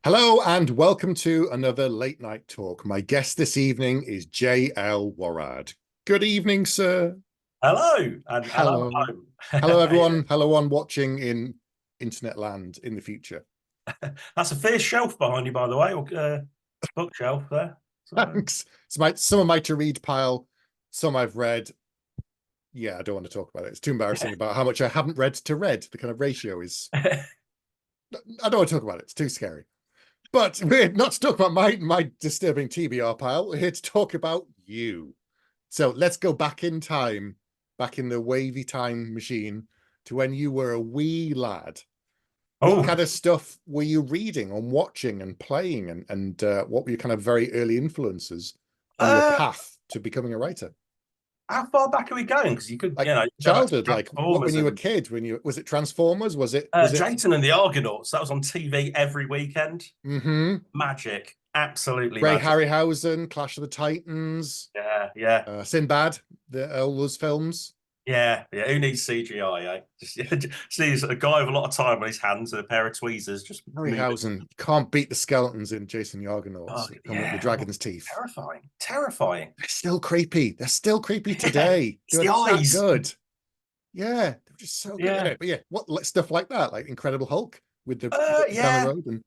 Hello and welcome to another late night talk. My guest this evening is J.L. Worrad. Good evening, sir. Hello, and hello Hello. home. Hello, everyone. Hello, one watching in internet land in the future. That's a fair shelf behind you, by the way, or bookshelf there. So, Thanks. Some of my to read pile, some I've read. Yeah, I don't want to talk about it. It's too embarrassing about how much I haven't read to read. The kind of ratio is. I don't want to talk about it. It's too scary. But we're not to talk about my disturbing TBR pile. We're here to talk about you. So let's go back in time, back in the wavy time machine, to when you were a wee lad. What oh, kind of stuff were you reading and watching and playing, and what were your kind of very early influences on your uh, path to becoming a writer? how far back are we going? Because you could, Like you could go back to childhood, like what when Transformers you were a and kid, was it Transformers? Was it Drayton and the Argonauts. That was on TV every weekend. mm-hmm. Magic, absolutely Ray magic. Harryhausen, Clash of the Titans, Yeah, yeah, Sinbad, all those films? yeah, yeah. Who needs CGI? Just needs a guy with a lot of time on his hands and a pair of tweezers just moving. Harryhausen can't beat the skeletons in Jason the Oh, Argonauts come with the yeah, dragon's teeth. terrifying, terrifying. They're still creepy. They're still creepy Yeah, today. They it's were the that eyes. good. Yeah, they were just so good. Yeah. But yeah, what stuff like that, like Incredible Hulk with the walking down the Yeah. road and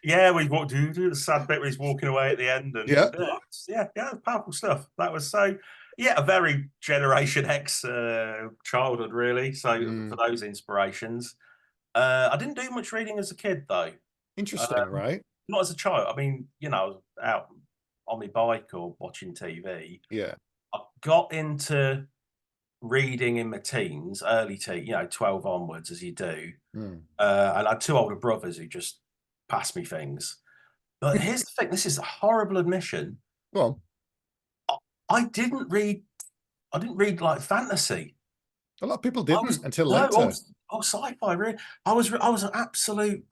Yeah, we walked do the sad bit where he's walking away at the end, yeah. and yeah, powerful stuff. That was so, yeah, a very Generation X childhood, really. So for Mm, those inspirations, I didn't do much reading as a kid, though. interesting, Um, right? Not as a child. I mean, I was out on my bike or watching TV. Yeah. I got into reading in my teens, early teen, 12 onwards, as you do. Mm. And I had two older brothers who just passed me things. But here's the thing, this is a horrible admission. Well, I, I didn't read I didn't read like fantasy. a lot of people I didn't was until no later. sci-fi really. I was an absolute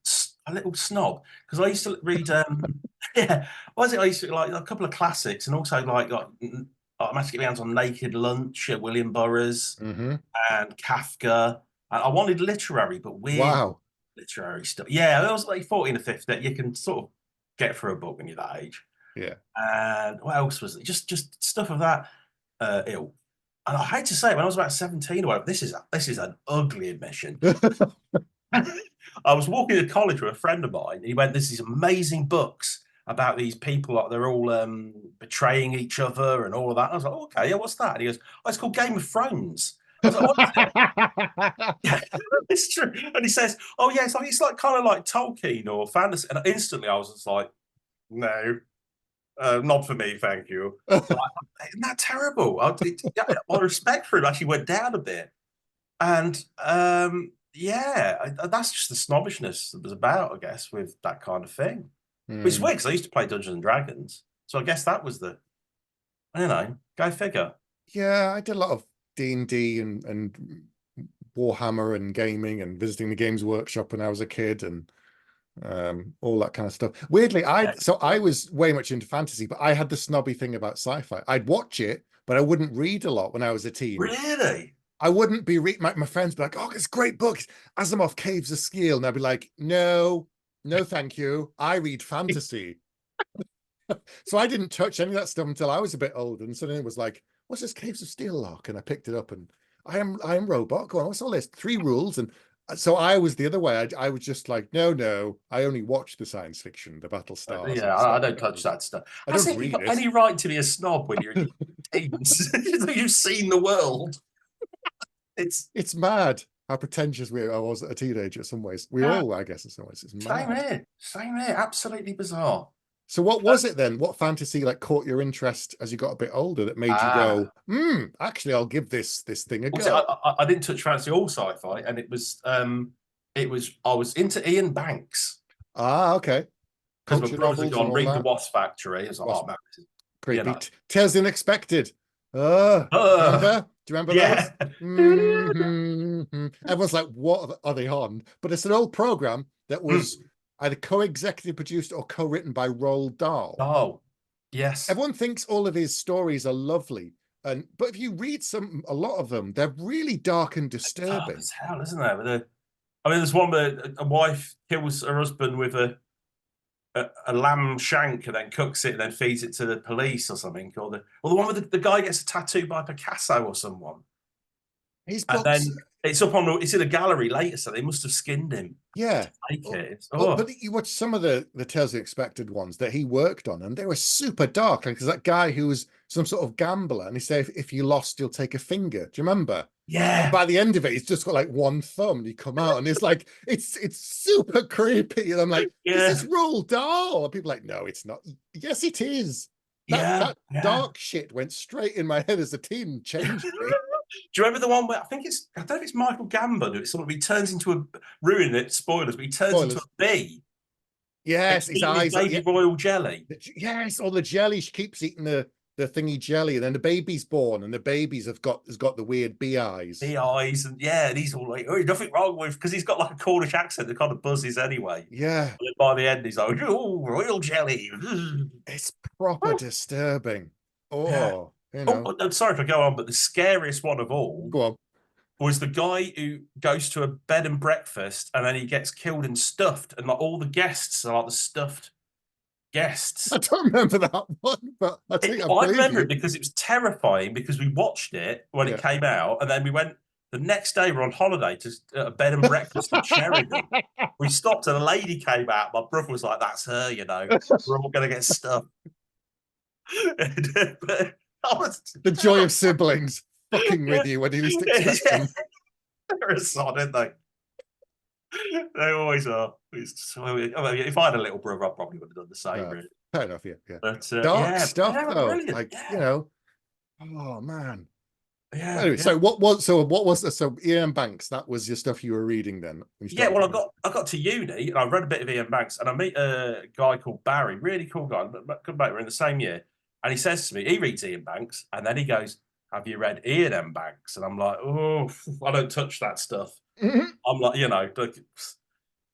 a little snob because I used to read yeah, what was it? I used to like a couple of classics and also I managed to get my hands on Naked Lunch, William Burroughs Hmm. and Kafka. And I wanted literary, but weird Wow. literary stuff. Yeah, I was like 14 or 15. You can sort of get through a book when you're that age. Yeah. And what else was it? Just stuff of that ilk. And I hate to say it, when I was about 17 or whatever, this is an ugly admission. I was walking to college with a friend of mine, and he went, "There's these amazing books about these people, like they're all betraying each other and all of that." And I was like, oh, "Okay, yeah, what's that?" And he goes, "Oh, it's called Game of Thrones." I was like, "What is it?" Yeah, it's true. And he says, "Oh, yeah, it's like kind of like Tolkien or fantasy." And instantly I was just like, "No, not for me, thank you." Isn't that terrible? Yeah, my respect for him actually went down a bit. And yeah, that's just the snobbishness that was about, I guess, with that kind of thing. But it's Mm. weird because I used to play Dungeons and Dragons. So I guess that was I don't know, go figure. Yeah, I did a lot of D&D and Warhammer and gaming and visiting the Games Workshop when I was a kid and all that kind of stuff. Weirdly, Yeah. I was way much into fantasy, but I had the snobby thing about sci-fi. I'd watch it, but I wouldn't read a lot when I was a teen. Really? I wouldn't be my friends be like, "Oh, it's great books, Asimov Caves of Steel," and I'd be like, "No, no, thank you. I read fantasy." So I didn't touch any of that stuff until I was a bit older, and suddenly it was like, "What's this Caves of Steel lock?" And I picked it up, and I am robot. Go on, what's all this? Three rules, and so I was the other way. I was just like, no, no, I only watch the science fiction, the battle stars Yeah, and I stuff. don't touch that stuff. I I don't think you've read got it. any right to be a snob when you're in your teens. You've seen the world. It's It's mad how pretentious I was a teenager. In some ways, we uh, all, I guess, in some ways, it's same mad. here. Same here. Absolutely bizarre. So what was it then? What fantasy like caught your interest as you got a bit older that made you Ah, go, actually, I'll give this thing a well, see, go? I didn't touch fantasy all sci-fi, and it was I was into Ian Banks Ah, okay. because my Culture brothers had novels and gone all read the that. Wasp Factory. I was like, Was oh man, you creepy. know, Tales Unexpected. uh, Remember? Do you remember those? yeah, Everyone's like, what are they on? But it's an old program that was either co-executive produced or co-written by Roald Dahl. oh yes, Everyone thinks all of his stories are lovely, but if you read a lot of them, they're really dark and dark disturbing. as hell, isn't there? I mean, there's one where a wife kills her husband with a a lamb shank and then cooks it and then feeds it to the police or something, or the one with the guy gets a tattoo by Picasso or someone, His and books, then it's in a gallery later, so they must have skinned him yeah. to make it. But you watch some of the Tales of the Expected ones that he worked on, and they were super dark. Like there's that guy who was some sort of gambler, and he said, if you lost, you'll take a finger. Do you remember? And Yeah, by the end of it, he's just got like one thumb, and you come out, and it's like it's super creepy. And I'm like, is yeah, this Roald Dahl? And people are like, no, it's not. Yes, it is. yeah, That yeah. dark shit went straight in my head as a teen and changed me. Do you remember the one where I don't know if it's Michael Gambon, it's something he turns into a ruin it, spoilers, but he turns into a Spoilers. bee. Yes, He's his eating his eyes. baby Yeah, royal jelly. yes, all the jelly. She keeps eating the thingy jelly, and then the baby's born, and the baby's has got the weird bee eyes. Bee eyes, and yeah, and he's all like, oh, nothing wrong with, because he's got like a Cornish accent that kind of buzzes anyway. Yeah, And then by the end, he's like, oh, royal jelly. it's proper disturbing. Yeah. Oh, Oh, I'm sorry if I go on, but the scariest one of all go on. was the guy who goes to a bed and breakfast and then he gets killed and stuffed, and like all the guests are like the stuffed I guests. don't remember that one, but I I believe remember you. it because it was terrifying because we watched it when it Yeah. came out, and then we went the next day. We're on holiday to a bed and breakfast in Sheridan. We stopped and a lady came out. My brother was like, "That's her, you know. We're all gonna get stuffed." But that was The joy of siblings fucking with you when you least expect yeah. them. They're a sod, aren't they? They always are. I mean, if I had a little brother, I probably would have done the same, really. Fair enough, yeah, yeah. But Dark yeah, stuff they were though. brilliant. Like, Yeah, oh man. yeah, Anyway, yeah. what was the so Ian Banks, that was your stuff you were reading then when you Yeah, started well, reading? I got to uni and I read a bit of Ian Banks, and I meet a guy called Barry, really cool guy, good mate. We're in the same year, and he says to me, he reads Ian Banks, and then he goes, "Have you read Ian M. Banks?" And I'm like, "Oh, I don't touch that stuff." Mhm. I'm like, like,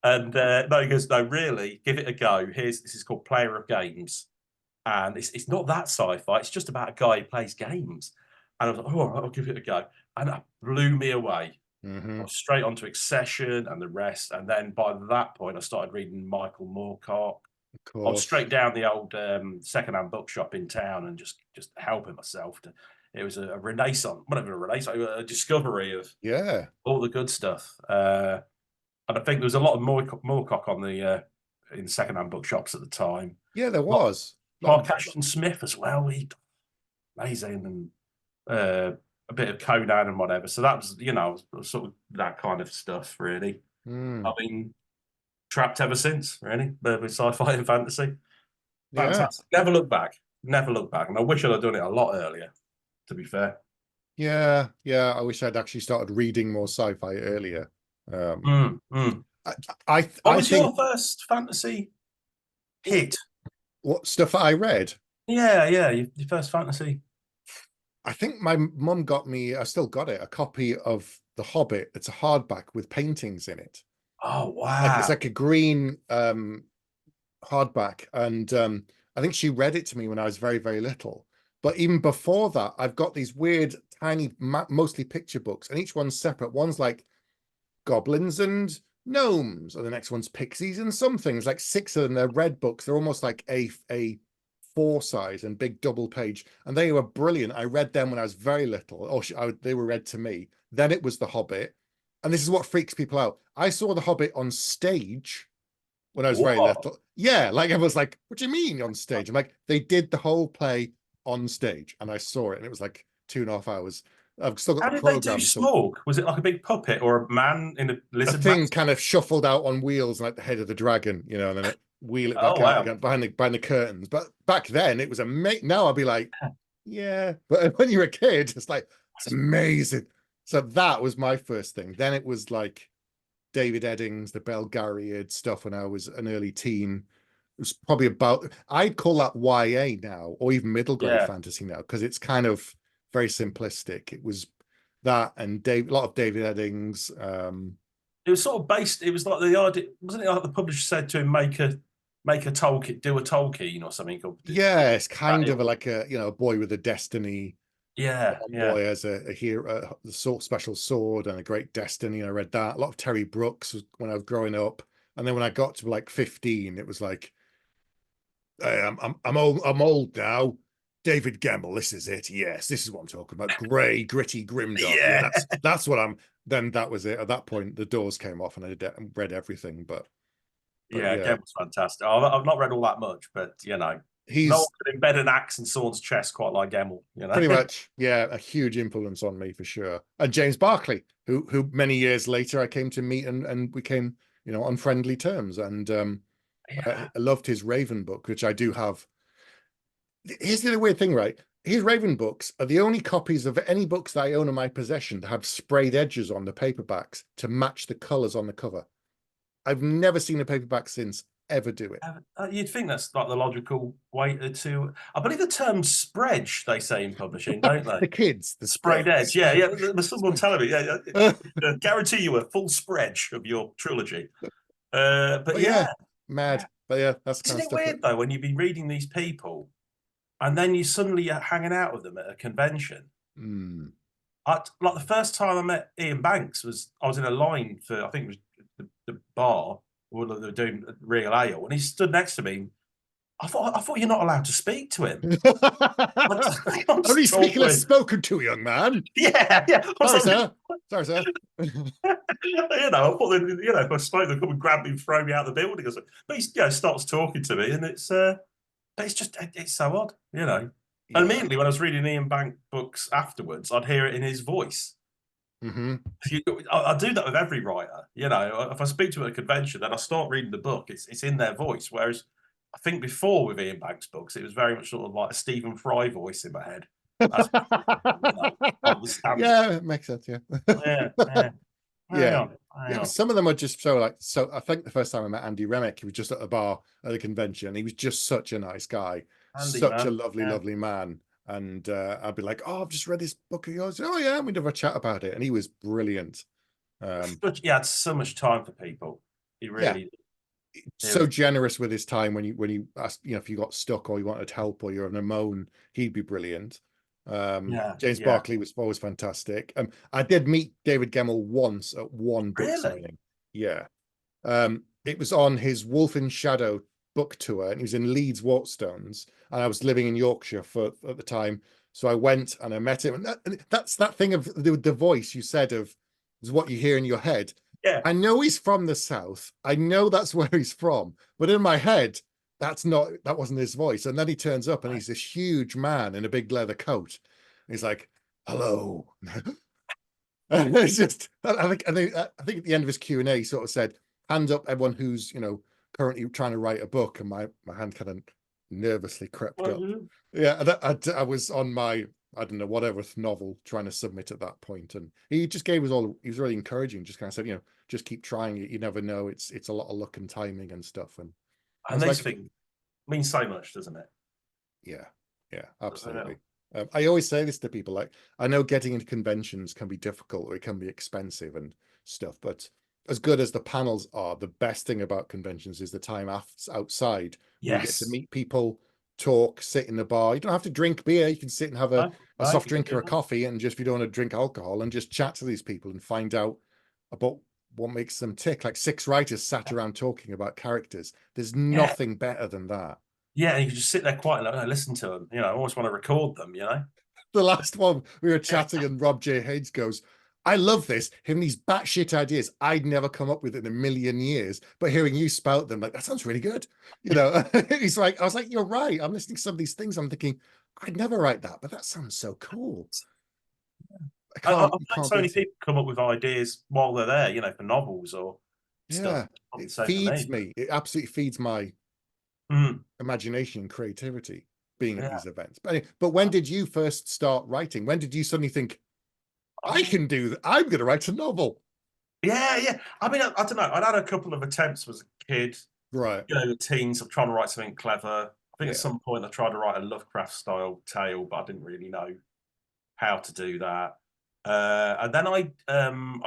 and no, he goes, "No, really, give it a go. This is called Player of Games, and it's not that sci-fi. It's just about a guy who plays games." And I was like, "Oh, all right, I'll give it a go," and that blew me away. I Mhm. was straight onto Accession and the rest, and then by that point, I started reading Michael Moorcock. Of I was course. straight down the old second-hand bookshop in town and just helping myself. It was a renaissance, whatever a renaissance, a discovery of Yeah. all the good stuff. And I think there was a lot of Moorcock on the in second-hand bookshops at the time. Yeah, there A lot was. A lot Mark of Ashton Smith as well. He amazing, and a bit of Conan and whatever. So that was, sort of that kind of stuff, really. I mm, mean, trapped ever since, really, with sci-fi and fantasy. yeah. Fantastic. Never look back. Never look back. And I wish I'd have done it a lot earlier, to be fair. Yeah, yeah. I wish I'd actually started reading more sci-fi earlier. Um, Mm, mm. I, What I was your think first fantasy hit? what stuff I read. Yeah, yeah, your first fantasy. I think my mum got me. I still got it. A copy of The Hobbit. It's a hardback with paintings in it. Oh, Like it's wow. like a green hardback, and I think she read it to me when I was very, very little. But even before that, I've got these weird, tiny, mostly picture books, and each one's separate. One's like goblins and gnomes, and the next one's pixies and some things. Like six of them, they're red books. They're almost like a four size and big double page, and they were brilliant. I read them when I was very little, or they were read to me. Then it was The Hobbit, and this is what freaks people out. I saw The Hobbit on stage when I was very What? little. Yeah, like everyone's like, "What do you mean on stage?" I'm like, "They did the whole play on stage, and I saw it, and it was like 2.5 hours. I've still got How the did they do program, so Smaug? Was it like a big puppet or a man in a a lizard thing mask? kind of shuffled out on wheels like the head of the dragon, and then it wheel it back Oh, out wow. again behind the curtains. But back then it was amazing. Now I'll be like, yeah. But when you're a kid, it's like it's amazing. So that was my first thing. Then it was like David Eddings, the Belgariad stuff when I was an early teen. It was probably about, I'd call that YA now, or even middle grade Yeah. fantasy now, because it's kind of very simplistic. It was that and a lot of David Eddings. It was sort of based. It was like the idea, wasn't it? Like the publisher said to him, make a Tolkien, do a Tolkien or something. Or Yeah, it's kind of that like a boy with a destiny. yeah, One yeah. boy has a hero, a special sword and a great destiny. I read that. A lot of Terry Brooks when I was growing up. And then when I got to like 15, it was like I'm old now. David Gemmell, this is it. Yes, this is what I'm talking about. Grey, gritty, grimdark. Yeah, Yeah, that's what I'm. Then that was it. At that point, the doors came off, and I read everything. But yeah, yeah, Gem was fantastic. I've not read all that much, but no one he's could embed an axe in someone's chest quite like Gemmell. pretty much, yeah, a huge influence on me for sure. And James Barclay, who many years later I came to meet, and we came, on friendly terms. And Yeah, I loved his Raven book, which I do have. Here's the other weird thing, right? His Raven books are the only copies of any books that I own in my possession that have sprayed edges on the paperbacks to match the colors on the cover. I've never seen a paperback since ever do it. you'd think that's like the logical way to. I believe the term spread they say in publishing, don't they? The kids, the Sprayed edge. spreads. Yeah, yeah. There's someone telling me. Yeah, Uh, guarantee you a full spread of your trilogy. But but yeah, yeah, mad. But yeah, that's the isn't kind of it stuff that. weird though when you be reading these people and then you suddenly are hanging out with them at a convention? Mm. Like the first time I met Ian Banks I was in a line for I think it was the bar where they were doing real ale, and he stood next to me. I thought you're not allowed to speak to him. I'm Only just speaking as talking. spoken to, young man. Yeah, yeah. I was Sorry, like, sir. Sorry, sir. I thought they, if I spoke, they'd come and grab me and throw me out the building. Or something. But he, starts talking to me, and but it's just, it's so odd. And Yeah. immediately when I was reading Ian Bank books afterwards, I'd hear it in his voice. Mm-hmm. I do that with every writer. If I speak to them at a convention, then I start reading the book. It's in their voice. Whereas I think before with Ian Banks books, it was very much sort of like a Stephen Fry voice in my head. That's Yeah, it makes sense. Yeah. yeah, yeah. Hang Yeah. on, hang Yeah. on. Some of them are just so I think the first time I met Andy Remick, he was just at a bar at a convention. He was just such a nice guy, Andy, such a man. lovely, Yeah. lovely man. And I'd be like, oh, I've just read this book of yours. Oh yeah, we'd have a chat about it. And he was brilliant. He had so much time for people. He Yeah. really he So was. generous with his time when you asked, if you got stuck or you wanted help or you're having a moan, he'd be brilliant. Yeah, James yeah. Barclay was always fantastic. I did meet David Gemmell once at one book Really? signing. Yeah. It was on his Wolf in Shadow book tour, and he was in Leeds Waterstones, and I was living in Yorkshire at the time. So I went and I met him, and that's that thing of the voice you said of is what you hear in your head. Yeah. I know he's from the south. I know that's where he's from, but in my head, that wasn't his voice. And then he turns up, and he's this huge man in a big leather coat. He's like, "Hello." And it's just, I think at the end of his Q&A, he sort of said, "Hand up, everyone who's currently trying to write a book." And my hand kind of nervously crept up. Yeah, I was on my, I don't know, whatever novel trying to submit at that point, and he just gave us all. He was really encouraging. Just kind of said, just keep trying it. You never know. It's a lot of luck and timing and stuff. And I And was these like, things mean so much, doesn't it? yeah, absolutely. I always say this to people, like, I know getting into conventions can be difficult or it can be expensive and stuff, but as good as the panels are, the best thing about conventions is the time outside where you get to Yes. meet people, talk, sit in the bar. You don't have to drink beer. You can sit and have a soft drink or a coffee, and just, if you don't want to drink alcohol, and just chat to these people and find out about what makes them tick. Like 6 writers sat around talking about characters. There's nothing better than that. Yeah, and you can just sit there quietly, listen to them. I almost want to record them. The last one, we were chatting, and Rob J. Hayes goes, "I love this. Having these batshit ideas I'd never come up with in a million years, but hearing you spout them, like, that sounds really good." He's like, I was like, "You're right. I'm listening to some of these things. I'm thinking, I'd never write that, but that sounds so cool." I've known Can't so many beat it. people come up with ideas while they're there, for novels or stuff. Yeah, Not the it same for feeds me. me. It absolutely feeds my Mm. imagination and creativity being at Yeah. these events. But when did you first start writing? When did you suddenly think, I can do that? I'm going to write a novel. Yeah, yeah. I mean, I don't know. I'd had a couple of attempts as a kid, Right. teens, of trying to write something clever. I think at Yeah. some point I tried to write a Lovecraft style tale, but I didn't really know how to do that. And then I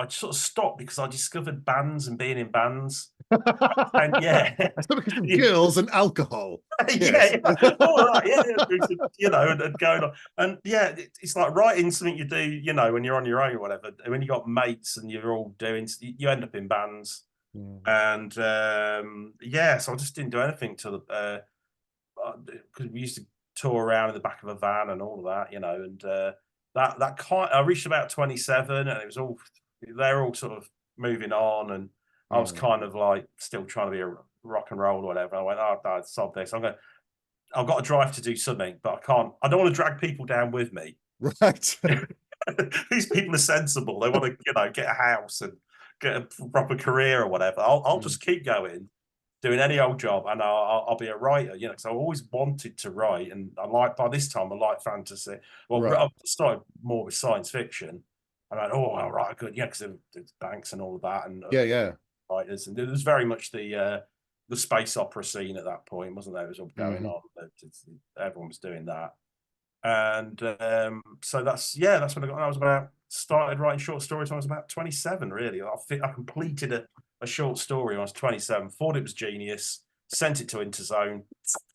sort of stopped because I discovered bands and being in bands. And yeah, So because of yeah, girls and alcohol. Yes. yeah, all that, and going on, and yeah, it's like writing something you do, when you're on your own or whatever. When you got mates and you're all doing, you end up in bands, and so I just didn't do anything till because we used to tour around in the back of a van and all of that, you know, and that kind. I reached about 27, and it was all they're all sort of moving on, and I was kind of like still trying to be a rock and roll or whatever. I went, oh, no, sod this. I've got a drive to do something, but I can't. I don't want to drag people down with me. Right. These people are sensible. They want to, you know, get a house and get a proper career or whatever. I'll just keep going, doing any old job, and I'll be a writer. You know, because I always wanted to write, and by this time I like fantasy. Well, Right. I started more with science fiction. And I went, oh, I'll write a good, yeah, because there's banks and all of that, and Yeah. writers, and it was very much the space opera scene at that point, wasn't there? It was all going on. Everyone was doing that, and so that's when I was about started writing short stories when I was about 27. Really, I completed a short story when I was 27. Thought it was genius. Sent it to Interzone,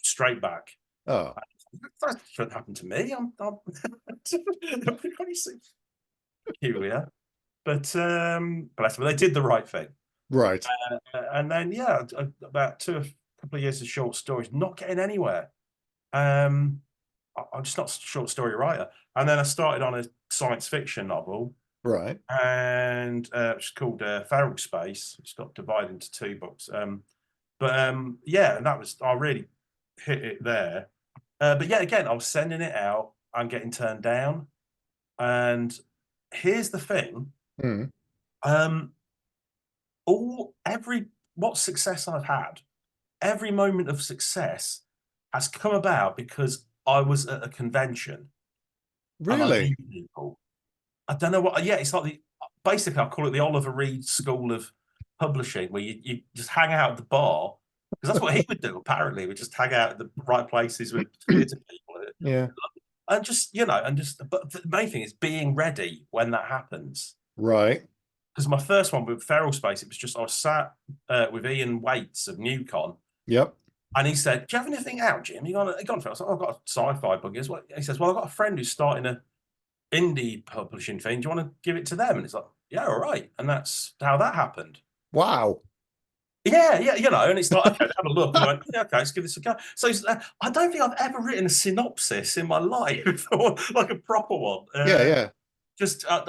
straight back. Oh, That shouldn't happen to me. I'm peculiar, but bless them, they did the right thing. right. And then about couple of years of short stories, not getting anywhere. I'm just not a short story writer. And then I started on a science fiction novel, Right. and it's called Feral Space. It's got divided into 2 books. And that was, I really hit it there. But yeah, again, I was sending it out and getting turned down. And here's the thing. Um, what success I've had, every moment of success has come about because I was at a convention and I Really? knew people. I don't know what. Yeah, it's like basically I call it the Oliver Reed School of Publishing, where you just hang out at the bar, because that's what he would do. Apparently, we just hang out at the right places with theatre people, Yeah. and just But the main thing is being ready when that happens. Right. Because my first one with Feral Space, it was just I was sat with Ian Waits of Newcon. Yep. And he said, "Do you have anything out, Jim? You gone for it?" I was like, "I've got a sci-fi book." He says, "Well, I've got a friend who's starting a indie publishing thing. Do you want to give it to them?" And it's like, "Yeah, all right." And that's how that happened. Wow. Yeah, you know, and it's like, okay, have a look. And I went, yeah, okay, let's give this a go. So I don't think I've ever written a synopsis in my life, or like a proper one. Yeah. Just I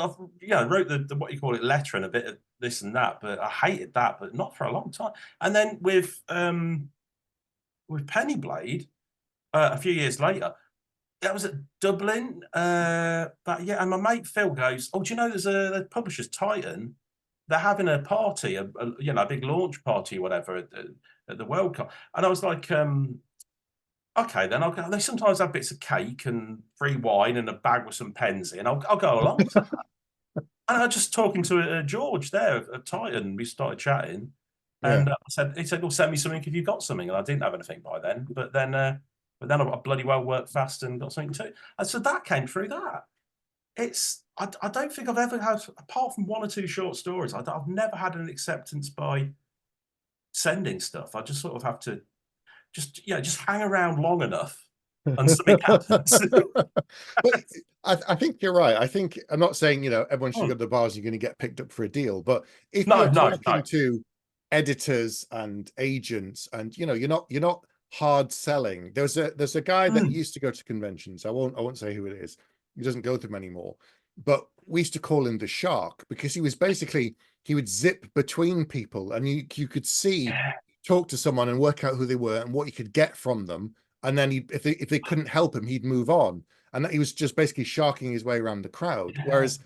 wrote the what you call it letter and a bit of this and that, but I hated that, but not for a long time. And then with Pennyblade, a few years later, that was at Dublin. But yeah, and my mate Phil goes, "Oh, do you know there's a publisher's Titan? They're having a party, a big launch party, or whatever, at the Worldcon." And I was like, "Okay, then I'll go." They sometimes have bits of cake and free wine and a bag with some pens in. I'll go along to that. And I was just talking to George there at Titan. We started chatting, Yeah. and he said, "Well, send me something if you've got something." And I didn't have anything by then, but then I bloody well worked fast and got something too. And so that came through that. I don't think I've ever had, apart from 1 or 2 short stories, I've never had an acceptance by sending stuff. I just sort of have to just hang around long enough and something happens. But I think you're right. I think I'm not saying, everyone should go Hmm. to the bars, you're going to get picked up for a deal. But if No, you're no, talking no. to editors and agents, and you're not hard selling. There's a guy that Hmm. used to go to conventions. I won't say who it is. He doesn't go to them anymore. But we used to call him the shark, because he would zip between people, and you could see, talk to someone and work out who they were and what you could get from them. And then if they couldn't help him, he'd move on. And he was just basically sharking his way around the crowd. Yeah. Whereas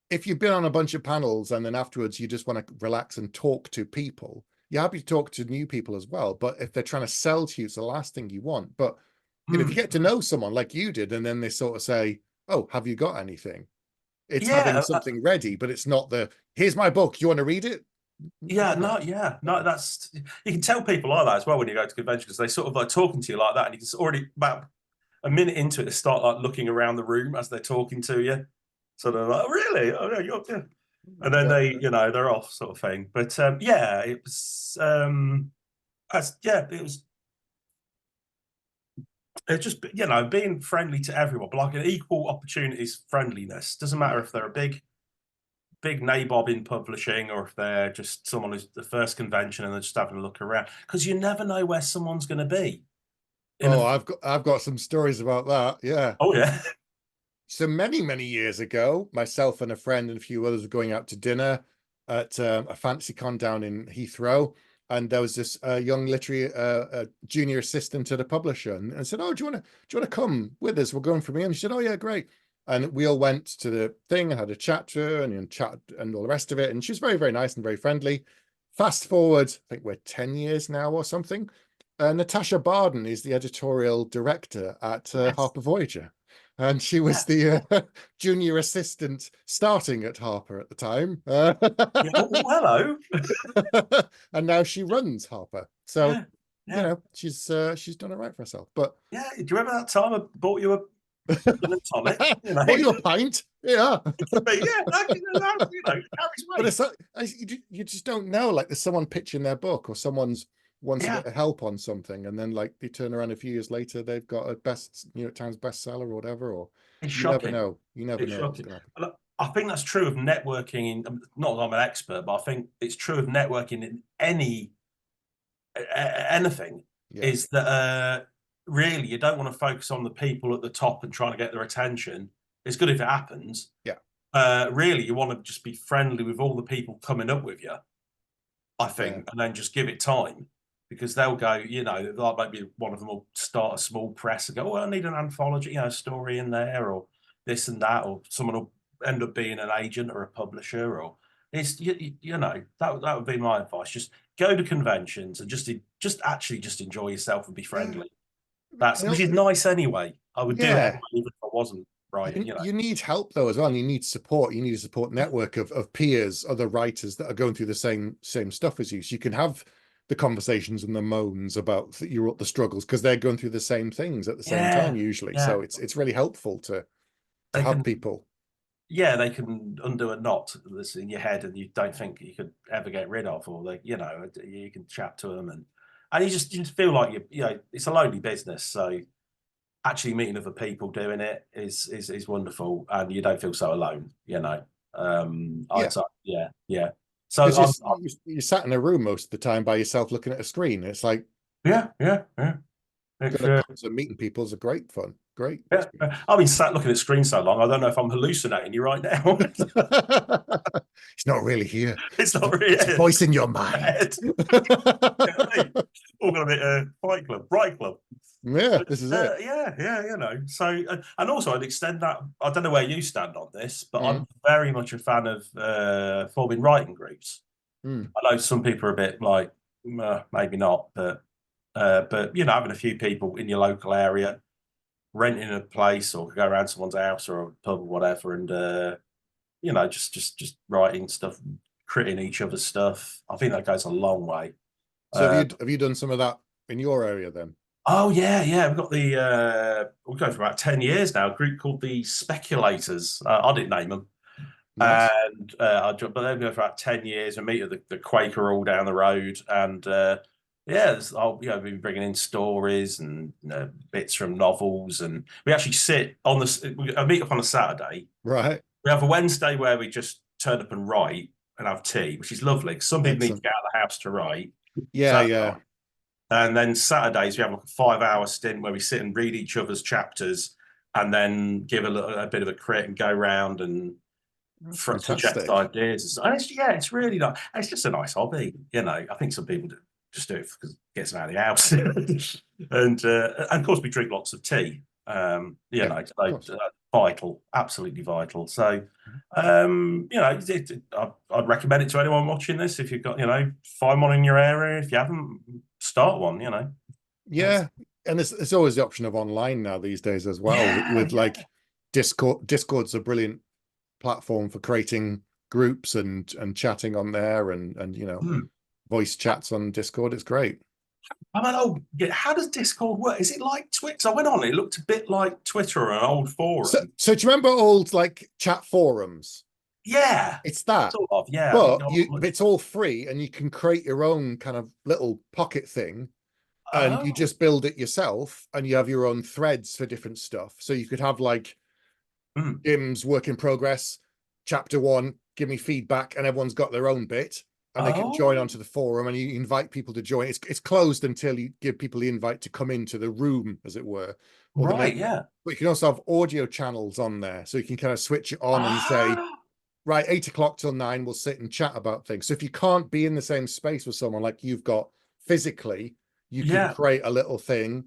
if you've been on a bunch of panels and then afterwards you just want to relax and talk to people, you're happy to talk to new people as well. But if they're trying to sell to you, it's the last thing you want. But if you Hmm. get to know someone like you did, and then they sort of say, "Oh, have you got anything?" It's having Yeah, something ready, but it's not "Here's my book. You want to read it?" no, that's, you can tell people like that as well when you go to conventions, because they sort of like talking to you like that, and you can already about a minute into it, they start like looking around the room as they're talking to you, sort of like, "Oh, really? Oh, yeah, yeah." And then Yeah. they're off, sort of thing. But it was it's just being friendly to everyone, but like an equal opportunities friendliness. Doesn't matter if they're a big nabob in publishing, or if they're just someone who's the first convention and they're just having a look around, because you never know where someone's going to be. in Oh, a I've got some stories about that. Yeah. oh yeah. So many years ago, myself and a friend and a few others were going out to dinner at a fancy con down in Heathrow, and there was this young literary junior assistant to the publisher, and said, "Oh, do you want to come with us? We're going from here." And she said, "Oh yeah, great." And we all went to the thing and had a chat to her and chat and all the rest of it. And she was very nice and very friendly. Fast forward, I think we're 10 years now or something. Natasha Barden is the editorial director at Yes. Harper Voyager. And she Yeah. was the junior assistant starting at Harper at the time. Yeah. Oh, hello. And now she runs Harper. So, Yeah. you Yeah. know, she's done it right for herself. But Yeah. Do you remember that time I bought you a gin and tonic? You know, bought you a pint. Yeah. it could be, yeah, that, you know, carries But weight. it's like, you just don't know. Like there's someone pitching their book or someone's wants a Yeah. bit of help on something, and then like they turn around a few years later, they've got a New York Times bestseller or whatever. Or It's you never shocking. know. You never It's know what's shocking. going to happen. And I think that's true of networking in, not that I'm an expert, but I think it's true of networking in anything, Yeah, is that really you don't want to focus on the people at the top and trying to get their attention. It's good if it happens. yeah, Really, you want to just be friendly with all the people coming up with you, I yeah. think, and then just give it time, because they'll go, you know, like maybe one of them will start a small press and go, "Oh, I need an anthology, you know, story in there, or this and that," or someone will end up being an agent or a publisher, or it's you know, that would be my advice. Just go to conventions and just enjoy yourself and be Yeah. friendly. That's which is nice anyway. I would do it anyway, Yeah. even if I wasn't writing, you know. You need help though as well. And you need support. You need a support network of peers, other writers that are going through the same stuff as you. So you can have the conversations and the moans about the struggles because they're going through the same things at the same time Yeah, usually. yeah. So it's really helpful to They have can people. yeah, they can undo a knot that's in your head and you don't think you could ever get rid of, or they, you know, you can chat to them, and you just feel like you know, it's a lonely business. So actually meeting other people doing it is wonderful, and you don't feel so alone, you know. I'd Yeah. say, yeah, yeah. So Because you're sat in a room most of the time by yourself looking at a screen. It's like yeah. It's going to cons and meeting people is a great fun. Great yeah. experience. I've been sat looking at screens so long, I don't know if I'm hallucinating you right now. It's not really here. It's not really It's a voice in your mind. head. All got a bit Fight Club, Bright Club. Yeah, this is it. Yeah, you know. So, and also, I'd extend that. I don't know where you stand on this, but Mm, I'm very much a fan of forming writing groups. mm. I know some people are a bit like, maybe not, but you know, having a few people in your local area, renting a place, or go around someone's house or a pub or whatever, and you know, just writing stuff, critting each other's stuff. I think that goes a long way. So Uh, have you done some of that in your area then? Oh yeah. We've got the we've going for about 10 years now. A group called the Speculators. I didn't name them, Nice. and but they've been going for about 10 years. We meet at the Quaker all down the road, and yeah, I'll you know been bringing in stories and bits from novels, and we actually sit on the. I meet up on a Saturday. Right. We have a Wednesday where we just turn up and write and have tea, which is lovely. Some people need to Excellent. get out of the house to write, so Yeah, that's yeah. nice. And then Saturdays, we have like a 5 hour stint where we sit and read each other's chapters and then give a bit of a crit and go round and That's suggest fantastic. ideas. And it's really nice. It's just a nice hobby. You know, I think some people just do it because it gets them out of the house. And of course, we drink lots of tea. You Yeah, know, of so, course. vital, absolutely vital. So, you know, I'd recommend it to anyone watching this. If you've got, you know, find one in your area. If you haven't, start one. You know, Yeah. And it's always the option of online now these days as well with yeah. like Discord. Discord's a brilliant platform for creating groups and chatting on there and you know, Hmm. voice chats on Discord. It's great. I mean, oh, yeah, how does Discord work? Is it like Twitch? I went on it looked a bit like Twitter or an old forum. So do you remember old like chat forums? Yeah, It's that, sort of. Yeah, I think but not much. it's all free and you can create your own kind of little pocket thing and you Oh, just build it yourself and you have your own threads for different stuff. So you could have like hmm. Jim's work in progress, chapter 1, give me feedback, and everyone's got their own bit. and they can join Oh, onto the forum, and you invite people to join. It's closed until you give people the invite to come into the room, as it were, or the right, main. yeah. But you can also have audio channels on there, so you can kind of switch it on and say, Ah, right, 8 o'clock till 9, we'll sit and chat about things. So if you can't be in the same space with someone like you've got physically, you can yeah, create a little thing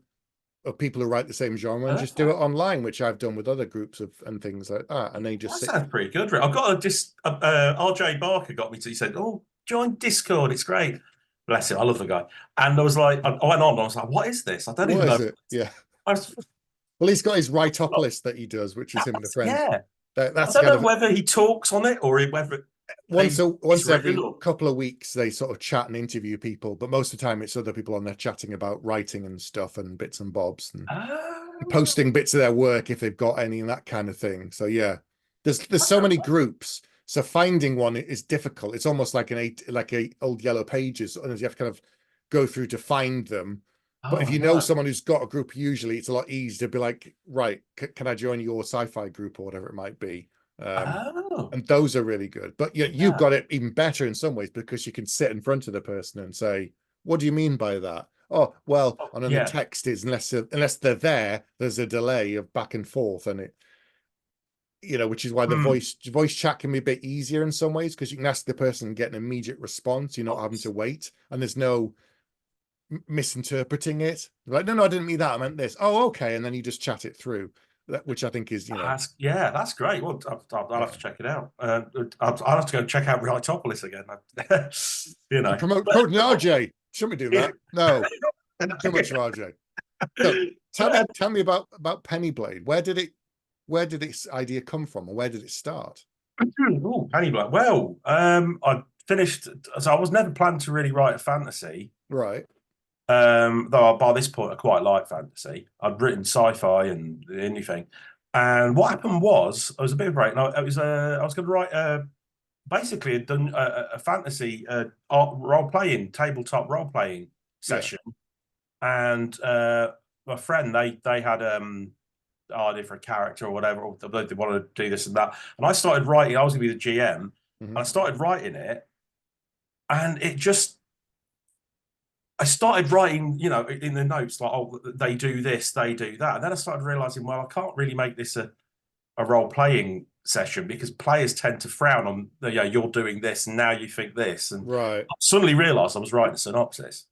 of people who write the same genre and just do it perfect. online, which I've done with other groups of and things like that. And they just That sit. sounds pretty good, Rick. I've got a RJ Barker got me to, he said, oh, join Discord. It's great. Bless him. I love the guy. And I was like, I went on, I was like, what is this? I don't What even is know. it? Yeah. I was, Well, he's got his Writopolis that he does, which is him and a friend. yeah. I That's don't kind know of whether he talks on it or whether it's once written every or. couple of weeks they sort of chat and interview people, but most of the time it's other people on there chatting about writing and stuff and bits and bobs and Oh, posting bits of their work if they've got any and that kind of thing. So yeah, there's so many groups. So finding one is difficult. It's almost like a old yellow pages, and you have to kind of go through to find them. But if oh you know no. someone who's got a group, usually it's a lot easier to be like, right, can I join your sci-fi group or whatever it might be? Oh, And those are really good. But yeah, you've yeah. got it even better in some ways because you can sit in front of the person and say, "What do you mean by that?" Oh, well, Oh, and then the yeah. text is unless they're there, there's a delay of back and forth, and it, which is why the Hmm. voice chat can be a bit easier in some ways because you can ask the person and get an immediate response. You're not having to wait, and there's no misinterpreting it. Like, no, no, I didn't mean that. I meant this. Oh, okay, and then you just chat it through, which I think is, Yeah, that's great. Well, I'll have yeah. to check it out. I'll have to go check out Rightopolis again. you know, Promoting RJ. Shouldn't be doing that. No, too much for RJ. So tell me about Pennyblade. Where did its idea come from, and where did it start? oh, Pennyblade. Well, I finished. So I was never planned to really write a fantasy. Right. Though by this point I quite like fantasy. I'd written sci-fi and anything. And what happened was, I was a bit of a break. And I was going to write basically a fantasy role playing tabletop role playing Yeah. session. And my friend they had idea for a character or whatever, or they wanted to do this and that. And I started writing. I was going to be the GM, and Mm-hmm. I started writing it, and it just I started writing, in the notes like, oh, they do this, they do that. And then I started realizing, well, I can't really make this a role playing session because players tend to frown on, you're doing this and now you think this. And Right. I suddenly realized I was writing a synopsis.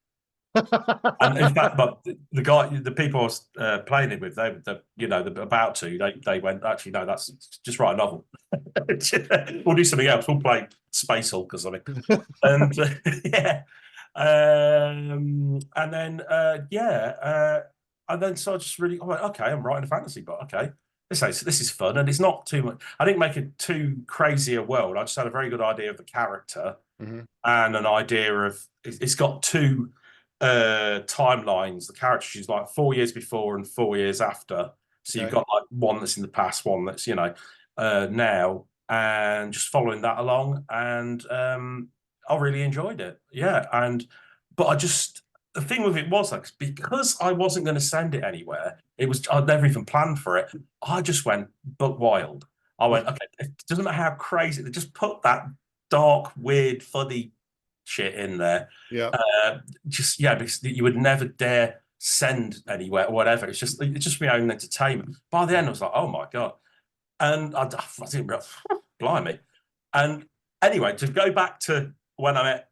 And in fact, but the people I was playing it with, they're about to, they went, actually, no, that's just write a novel. We'll do something else. We'll play Space Hulk or something. And yeah. And then and then so I just really I went, okay, I'm writing a fantasy book. Okay, this is fun, and it's not too much. I didn't make it too crazy a world. I just had a very good idea of the character Mm-hmm. and an idea of it's got two timelines. The character she's like 4 years before and 4 years after. So you've Okay. got like one that's in the past, one that's now, and just following that along. And I really enjoyed it. Yeah, but the thing with it was like because I wasn't going to send it anywhere. I'd never even planned for it. I just went buck wild. I went, okay, it doesn't matter how crazy. They just put that dark, weird, funny shit in there. Yeah. Because you would never dare send anywhere or whatever. It's just my own entertainment. By the end, I was like, oh my god, and I didn't realize, blimey. And anyway, to go back to when I met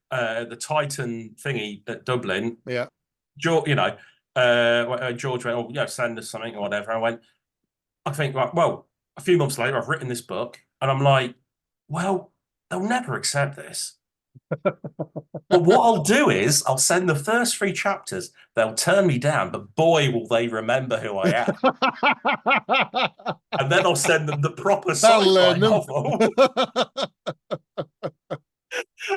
the Titan thingy at Dublin, Yeah. George, George went, oh, send us something or whatever. I went, I think, like, well, a few months later, I've written this book, and I'm like, well, they'll never accept this. But what I'll do is I'll send the first 3 chapters. They'll turn me down, but boy, will they remember who I am. And then I'll send them the proper That'll sci-fi learn them. novel.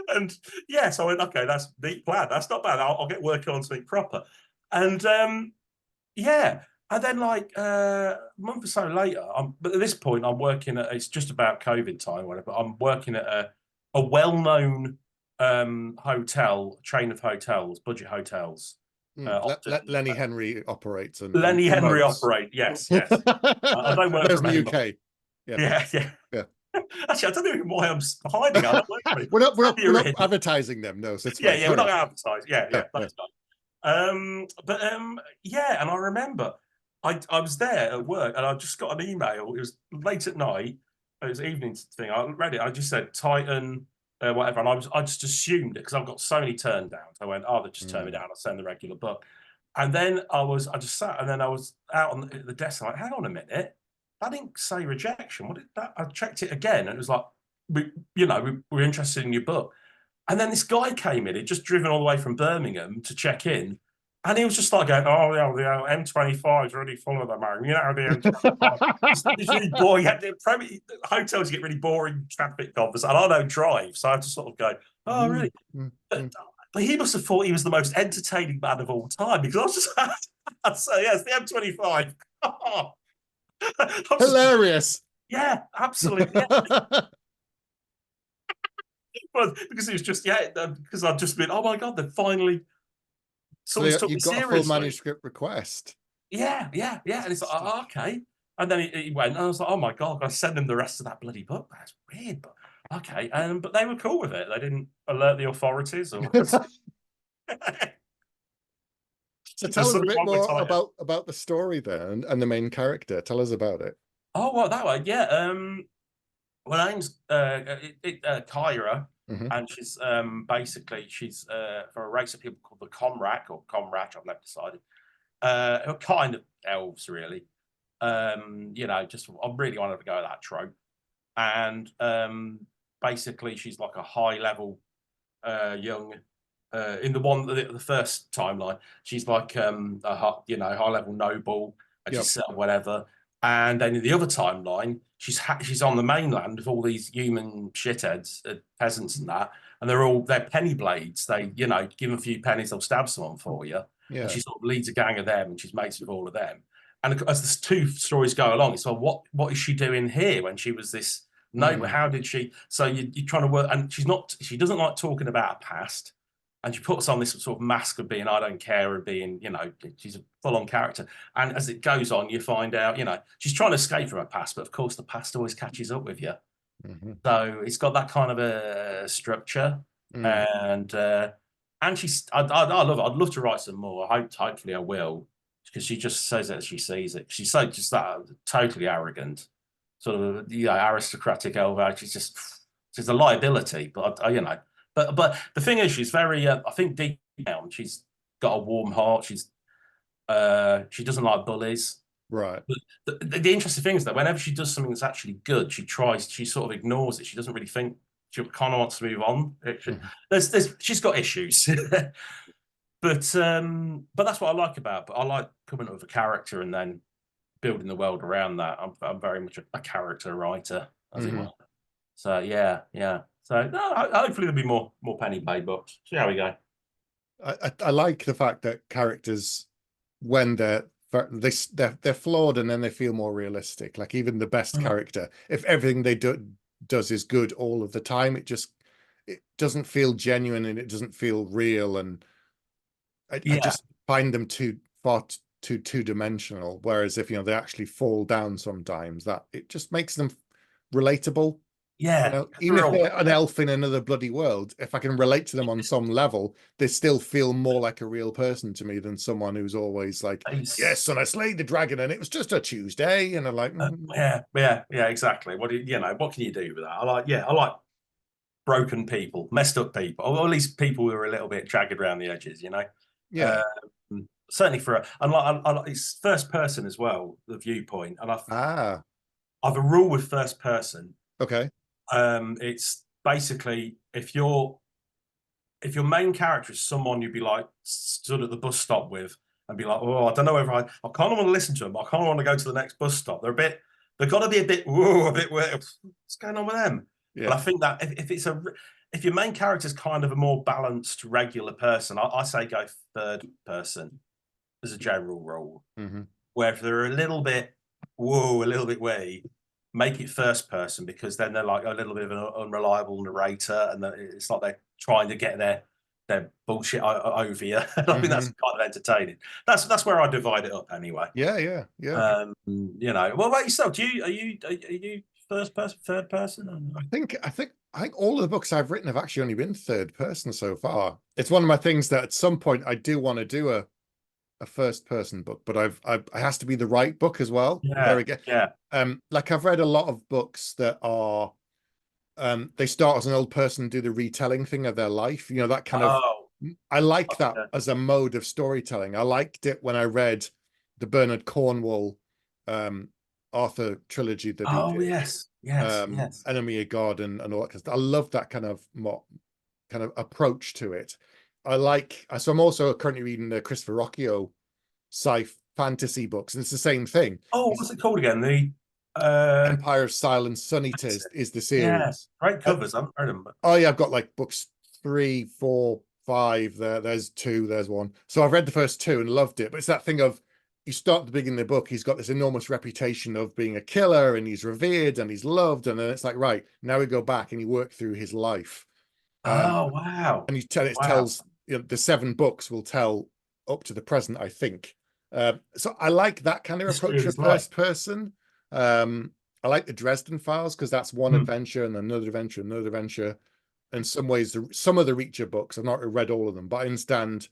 And yes, I went, okay, that's neat plan. That's not bad. I'll get working on something proper. And yeah. And then like a month or so later, but at this point I'm working it's just about COVID time, whatever. I'm working at a well-known hotel, chain of hotels, budget hotels. Let Lenny Henry operates and Lenny Henry promotes. operate. Yes, yes. I don't work There's from the anymore. UK. Yeah. Yeah, yeah. Yeah. Actually, I don't know why I'm hiding. I don't know. we're not advertising them, no. So it's fine. Yeah, we're not going to advertise. Yeah, Yeah. that's fine. Yeah, and I remember I was there at work and I just got an email. It was late at night. It was evening thing. I read it. I just said Titan, whatever, and I just assumed it because I've got so many turn downs. I went, oh, they just turned me down. I'll send the regular book. And then I just sat, and then I was out on the desk. I'm like, hang on a minute, I didn't say rejection. What did that? I checked it again, and it was like, we're interested in your book. And then this guy came in, he'd just driven all the way from Birmingham to check in. And he was just like going, oh, yeah, the M25 is really full of them, man. You know, the M25. It's really boring. Hotels get really boring traffic conversations. And I don't drive. So I had to sort of go, oh, really? But he must have thought he was the most entertaining man of all time because I was just, I'd say, yes, the M25. Hilarious. Yeah, absolutely. Yeah. Well, because it was just, because I've just been, oh my God, they've finally. So you've got a full manuscript request. Yeah. And it's like, oh, okay. And then he went, and I was like, oh my God, I send him the rest of that bloody book. That's weird, but okay. But they were cool with it. They didn't alert the authorities or. So tell us a bit more about the story there and the main character. Tell us about it. Oh, well, that way, yeah. Well, name's Kyra, and she's basically for a race of people called the Comrak or Comrat. I've never decided. Who are kind of elves, really. Just I really wanted to go with that trope, and basically she's like a high level young. In the first timeline, she's like a high level noble, and she's set up whatever. And then in the other timeline, she's on the mainland with all these human shitheads, peasants and that, and they're Pennyblades. They give them a few pennies, they'll stab someone for you. Yeah. And she sort of leads a gang of them, and she's mates with all of them. And as the two stories go along, it's like, what is she doing here when she was this noble? How did she? So you're trying to work, and she doesn't like talking about her past. And she puts on this sort of mask of being I don't care and being, she's a full-on character. And as it goes on, you find out, she's trying to escape from her past, but of course the past always catches up with you. So it's got that kind of a structure. And she's, I love it. I'd love to write some more. Hopefully I will, because she just says it as she sees it. She's so just that totally arrogant, sort of, aristocratic elf. She's a liability, but But the thing is, she's very. I think deep down, she's got a warm heart. She doesn't like bullies. Right. But the interesting thing is that whenever she does something that's actually good, she sort of ignores it. She doesn't really think. She kind of wants to move on. She's got issues. But that's what I like about it. But I like coming up with a character and then building the world around that. I'm very much a character writer, as it were. So yeah. So hopefully there'll be more Pennyblade books. See how we go. I like the fact that characters, when they're flawed and then they feel more realistic. Like even the best character, if everything they does is good all of the time, it doesn't feel genuine and it doesn't feel real. And I just find them too two-dimensional. Whereas if they actually fall down sometimes, that it just makes them relatable. Yeah, even if they're an elf in another bloody world, if I can relate to them on some level, they still feel more like a real person to me than someone who's always like, yes, and I slayed the dragon and it was just a Tuesday, and I'm like, yeah, exactly. What can you do with that? I like broken people, messed up people, or at least people who are a little bit jagged around the edges, Yeah. Certainly it's first person as well, the viewpoint, and I've a rule with first person. Okay. It's basically if your main character is someone you'd be like stood at the bus stop with and be like, oh, I don't know whether I kind of want to listen to them, but I kind of want to go to the next bus stop. They've got to be a bit weird. What's going on with them? Yeah. But I think that if your main character is kind of a more balanced, regular person, I say go third person as a general rule. Where if they're a little bit wary, make it first person, because then they're like a little bit of an unreliable narrator, and it's like they're trying to get their bullshit over you. I think that's kind of entertaining. That's where I divide it up anyway. Yeah. What about yourself? Are you first person, third person? I think all of the books I've written have actually only been third person so far. It's one of my things that at some point I do want to do a first person book, but it has to be the right book as well. There Yeah, we go. yeah. Like I've read a lot of books that are they start as an old person, do the retelling thing of their life. You know, that kind of, Oh, I like that okay. as a mode of storytelling. I liked it when I read the Bernard Cornwell Arthur trilogy that he Oh, did, yes, yes, yes. Enemy of God and all that kind of stuff. I love that kind of approach to it. So I'm also currently reading the Christopher Rocchio sci fantasy books, and it's the same thing. Oh, He's what's it called again? The Empire of Silence, Sun that's Eaters it. is the Yeah, series. great Uh, covers. I haven't read them, but oh yeah, I've got like books 3, 4, 5. There's 2, there's 1. So I've read the first 2 and loved it. But it's that thing of you start at the beginning of the book, he's got this enormous reputation of being a killer and he's revered and he's loved. And then it's like, right, now we go back and you work through his life. oh wow, And it wow, tells, you know, the 7 books will tell up to the present, I think. So I like that kind of history approach of for his life. first person. I like the Dresden Files because that's one Hmm. adventure and another adventure, another adventure. In some ways, some of the Reacher books, I've not read all of them, but I understand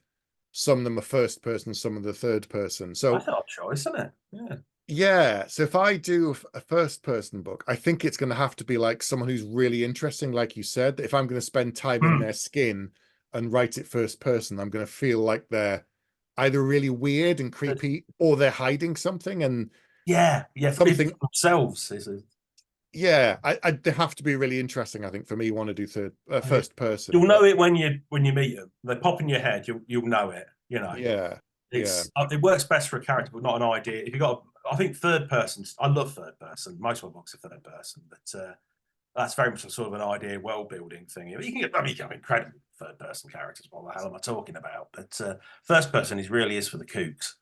some of them are first person, some of the third person. So That's an odd choice, isn't it? Yeah. yeah, so if I do a first person book, I think it's going to have to be like someone who's really interesting, like you said. If I'm going to spend time in Hmm. their skin and write it first person, I'm going to feel like they're either really weird and creepy or they're hiding something and Yeah, yeah. Even something. for themselves is a, Yeah, they have to be really interesting. I think for me, want to do first person, you'll but know it when you meet them. They pop in your head. You'll know it. You know, yeah, yeah, it works best for a character, but not an idea. If you got, I think third person. I love third person. Most of my books are third person, but that's very much a sort of an idea world building thing. You can get, I mean, you can have incredible third person characters. What the hell am I talking about? But first person is really is for the kooks.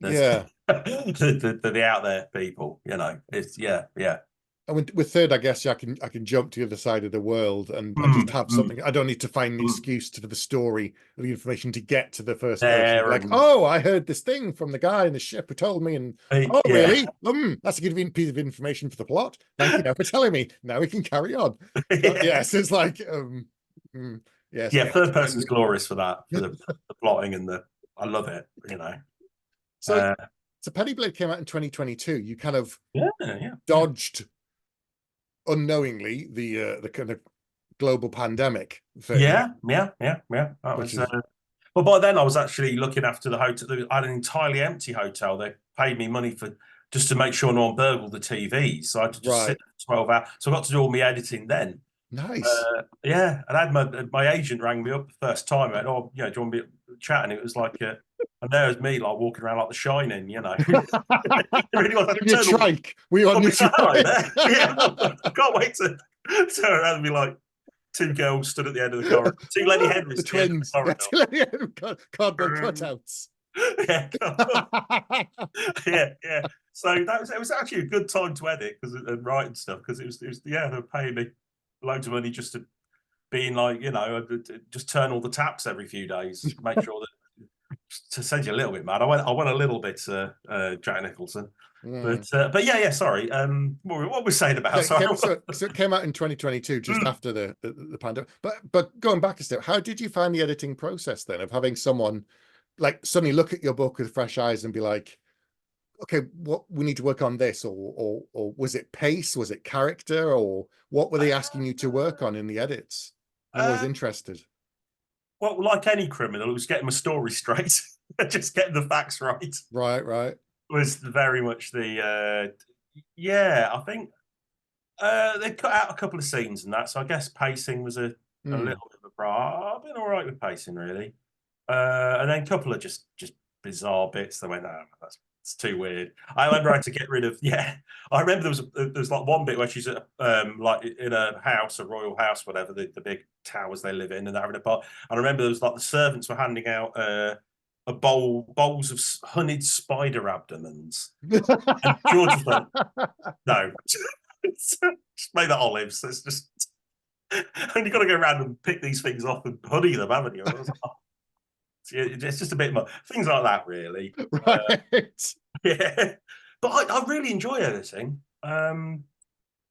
There's yeah. the out there people. You know, it's yeah, yeah. And with third, I guess I can jump to the other side of the world and just Mm, have mm, something. I don't need to find an mm. excuse for the story or the information to get to the first person. There Like, and oh, I heard this thing from the guy in the ship who told me, and oh, yeah, really? That's a good piece of information for the plot. Thank you now for telling me. Now we can carry on. So yeah. yes, it's like yes, Yeah, third get person's me. glorious for that, for the plotting and the. I love it. You know. So Uh, so Pennyblade came out in 2022. You kind of yeah, yeah, yeah, dodged unknowingly the kind of global pandemic thing, yeah, yeah, yeah, yeah. That which was. is Well, by then I was actually looking after the hotel. I had an entirely empty hotel. They paid me money for just to make sure no one burgled the TV. So I had to just sit right. there for 12 hours. So I got to do all my editing then. Nice. Yeah, and I had my agent rang me up the first time. And oh, you know, do you want me to chat? And it was like, and there was me like walking around like The Shining. You know, it really was. I On could your turn all. trike. Were you on Well, your hello trike? there. Yeah, I can't wait to turn around and be like two girls stood at the end of the corridor, two Lenny The Henrys at the end of twins. the Cardboard corridor. cutouts. Yeah, yeah, yeah. So that was it was actually a good time to edit because and write and stuff because it was yeah they were paying me loads of money just to being like you know just turn all the taps every few days, make sure that to send you a little bit mad. I went a little bit Jack Nicholson, Mm. but yeah, sorry. What we're saying So about it sorry. came, so it came out in 2022, just after the pandemic. But going back a step, how did you find the editing process then of having someone like suddenly look at your book with fresh eyes and be like, okay, what we need to work on this, or was it pace, was it character, or what were they asking you to work on in the edits? I'm always Uh, interested. well, like any criminal, it was getting my story straight, just getting the facts right Right, right. was very much the yeah. I think they cut out a couple of scenes and that, so I guess pacing was a Hmm. little bit of a bra. I've been all right with pacing really, and then a couple of just bizarre bits. They went, oh, that's it's too weird. I remember I had to get rid of yeah. I remember there was like one bit where she's at, like in a house, a royal house, whatever the big towers they live in, and they're having a party. And I remember there was like the servants were handing out a bowls of honeyed spider abdomens, and George was like, no. Just make that olives. It's just, and you've got to go around and pick these things off and honey them, haven't you? And I was like, oh, it's just a bit more things like that, really. Right. Yeah, but I really enjoy editing.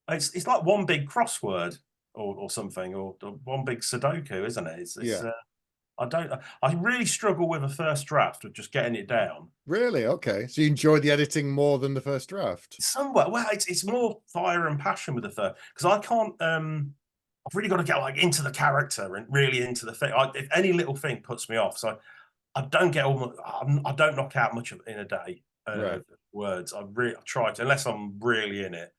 It's like one big crossword or something, or one big Sudoku, isn't it? Yeah. I really struggle with a first draft of just getting it down. Really? Okay. So you enjoy the editing more than the first draft? Somewhat, well, it's more fire and passion with the first, because I can't. I've really got to get like into the character and really into the thing. If any little thing puts me off, so I don't get all. I don't knock out much of in a day. Right. Words. I try to, unless I'm really in it.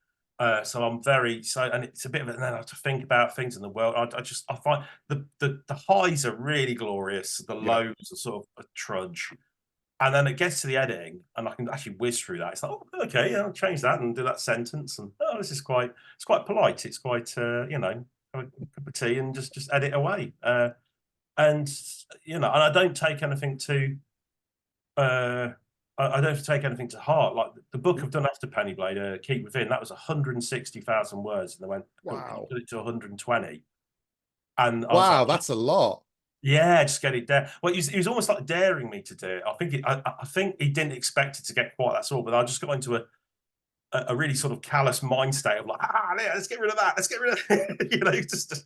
So I'm very so, and it's a bit of it. And then I have to think about things in the world. I find the highs are really glorious. The Yeah. lows are sort of a trudge. And then it gets to the editing, and I can actually whiz through that. It's like, oh, okay, yeah, I'll change that and do that sentence. And oh, this is it's quite polite. It's quite, you know, have a cup of tea and just edit away. And you know, and I don't take anything to, I don't take anything to heart. Like the book I've done after Pennyblade, Keep Within, that was 160,000 words, and they went, "Cool, can you Wow. put it to 120?" And I was like, Wow, that's a lot. yeah, just get it there. Well, he was almost like daring me to do it. I think he didn't expect it to get quite that sort, but I just got into a really sort of callous mind state of like, yeah, let's get rid of that. Let's get rid of it. You know, just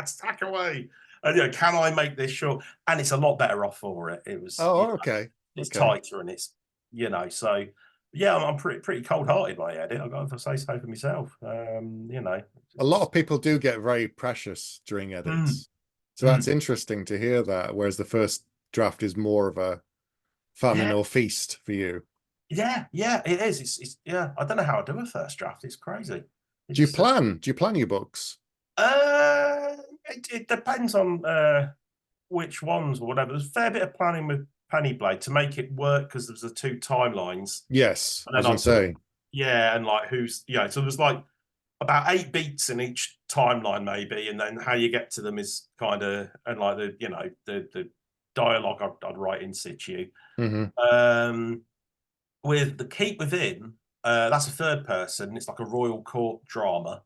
stack away. And, you know, can I make this short? And it's a lot better off for it. It was, you Oh, know, okay. it's Okay. tighter and it's, you know, so yeah, I'm pretty cold hearted when I edit. I've got to say so for myself. You know, A lot of people do get very precious during mm, edits. So that's mm. interesting to hear that, whereas the first draft is more of a famine Yeah, or feast for you. yeah, it is. It's yeah. I don't know how I do a first draft. It's crazy. It Do you just plan? Do you plan your books? uh, it depends on which ones or whatever. There's a fair bit of planning with Pennyblade to make it work because there's the two timelines, Yes, and I was then going I'd to sort of say. yeah, and like who's yeah. So there's like about 8 beats in each timeline maybe, and then how you get to them is kind of and like the you know the dialogue I'd write in situ. Hmm. Um, with the Keep Within, that's a third person. It's like a royal court drama.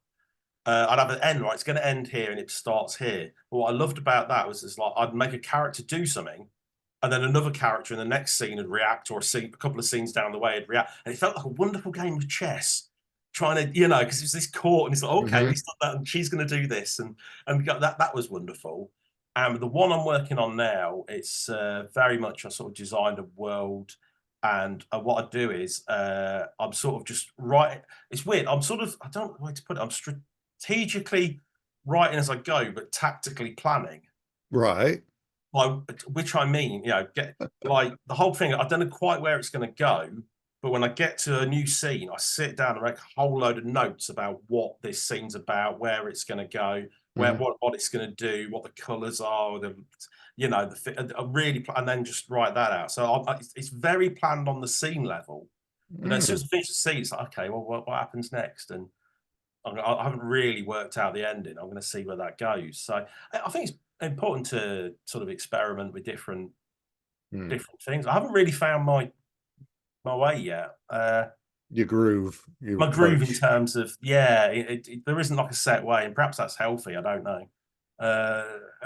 I'd have an end, right? It's going to end here and it starts here. But what I loved about that was it's like I'd make a character do something, and then another character in the next scene would react, or a couple of scenes down the way would react. And it felt like a wonderful game of chess, trying to, you know, because it's this court and it's like, okay, Hmm. he's done that and she's going to do this. And that was wonderful. And the one I'm working on now, it's very much I sort of designed a world. And what I do is I'm sort of just writing. It's weird. I'm sort of I don't know how to put it. I'm strategically writing as I go, but tactically planning. Right. By which I mean, you know, get like the whole thing. I don't know quite where it's going to go, but when I get to a new scene, I sit down and make a whole load of notes about what this scene's about, where it's going to go, where Hmm. what it's going to do, what the colours are, the you know, I really and then just write that out. So it's very planned on the scene level, but then as soon as I finish the scene, it's like, okay, well, what happens next? And I haven't really worked out the ending. I'm going to see where that goes. So I think it's important to sort of experiment with Mm. different things. I haven't really found my way yet. Your groove, your My groove in approach. terms of yeah, there isn't like a set way, and perhaps that's healthy. I don't know. Uh,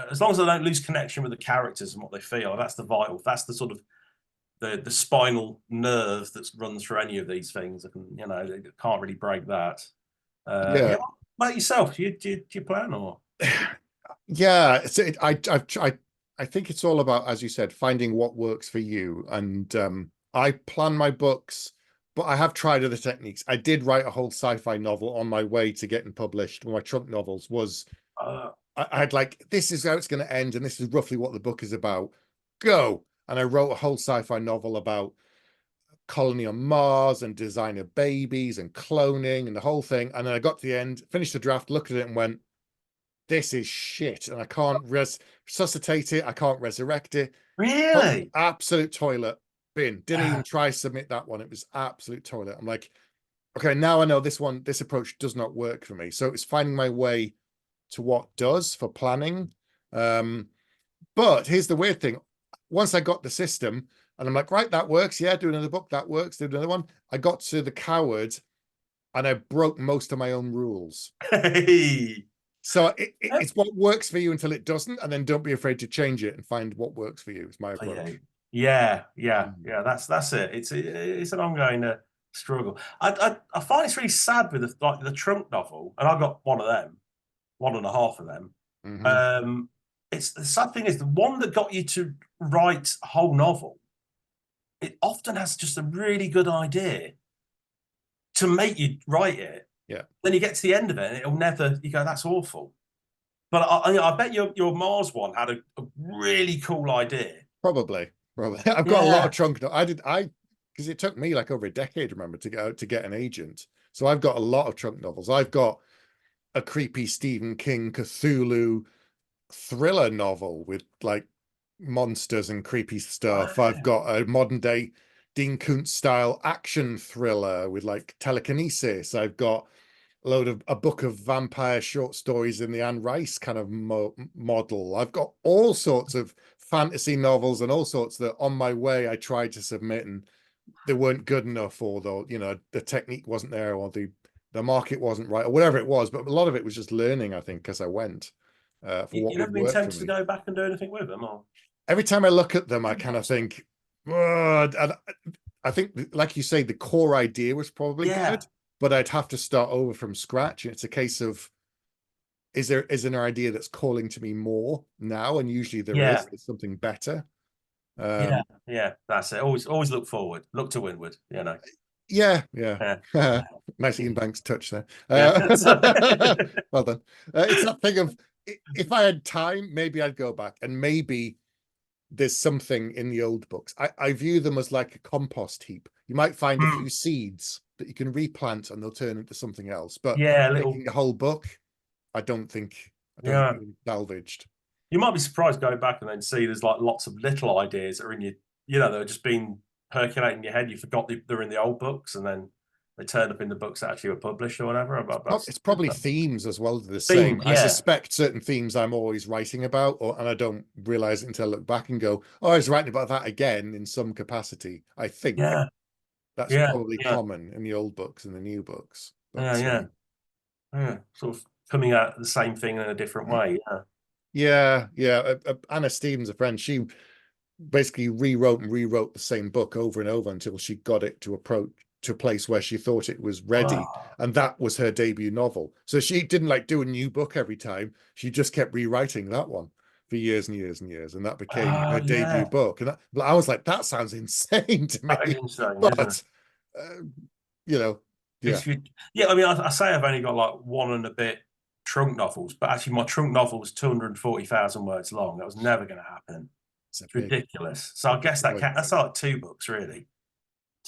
as long as I don't lose connection with the characters and what they feel, that's the vital. That's the sort of the spinal nerve that runs through any of these things. I can, you know, can't really break that. Yeah, Yeah. what about yourself? Do you plan or? Yeah. I think it's all about, as you said, finding what works for you. And I plan my books, but I have tried other techniques. I did write a whole sci-fi novel on my way to getting published. One of my trunk novels was Uh, I had like, this is how it's going to end, and this is roughly what the book is about. Go. And I wrote a whole sci-fi novel about colony on Mars and designer babies and cloning and the whole thing. And then I got to the end, finished the draft, looked at it and went, this is shit. And I can't resuscitate it. I can't resurrect it. really? Absolute toilet bin. Didn't even Uh, try to submit that one. It was absolute toilet. I'm like, okay, now I know this approach does not work for me. So it's finding my way to what does for planning. But here's the weird thing. Once I got the system and I'm like, right, that works. Yeah, do another book. That works. Do another one. I got to the coward and I broke most of my own rules. hey. So it's what works for you until it doesn't. And then don't be afraid to change it and find what works for you is my Yeah, approach. yeah. Mm. That's it. It's an ongoing. struggle. I find it's really sad with the trunk novel, and I got one of them, one and a half of them. It's the sad thing is the one that got you to write a whole novel. It often has just a really good idea to make you write it. Yeah. Then you get to the end of it, and it'll never. You go, that's awful. But I bet your Mars one had a really cool idea. Probably. I've got a lot of trunk. Because it took me like over a decade, remember, to get an agent. So I've got a lot of trunk novels. I've got a creepy Stephen King Cthulhu thriller novel with like monsters and creepy stuff. Wow. I've got a modern day Dean Koontz style action thriller with like telekinesis. I've got a book of vampire short stories in the Anne Rice kind of model. I've got all sorts of fantasy novels and all sorts that on my way I tried to submit and they weren't good enough, or the technique wasn't there, or the market wasn't right, or whatever it was. But a lot of it was just learning, I think, as I went, for what You would never been work for tempted to me. go back and do anything with them, or Every time I look at them, I kind of think, oh, and I think, like you say, the core idea was probably good, but I'd have to start over from scratch. It's a case of, is there an idea that's calling to me more now? And usually there's something better. Yeah, that's it. Always look forward, look to windward. Yeah. Nice Ian Banks touch there. Well done. It's that thing of, if I had time, maybe I'd go back, and maybe there's something in the old books. I view them as like a compost heap. You might find a few seeds that you can replant and they'll turn into something else. But making a whole book, I don't think salvaged. You might be surprised going back and then see there's like lots of little ideas that are in they're just been percolating in your head. You forgot they're in the old books, and then they turned up in the books that actually were published or whatever. It's probably themes as well, the same. Yeah. I suspect certain themes I'm always writing about, and I don't realize it until I look back and go, oh, I was writing about that again in some capacity. I think that's probably common in the old books and the new books. But, sort of coming at the same thing in a different way. Yeah. Anna Stevens, a friend, she basically rewrote the same book over and over until she got it to a place where she thought it was ready. And that was her debut novel. So she didn't like do a new book every time. She just kept rewriting that one for years and years and years. And that became her debut book. And I was like, that sounds insane to me. That is insane, but, I mean, I say I've only got like one and a bit trunk novels, but actually my trunk novel was 240,000 words long. That was never going to happen. It's ridiculous. So I guess that's like 2 books, really.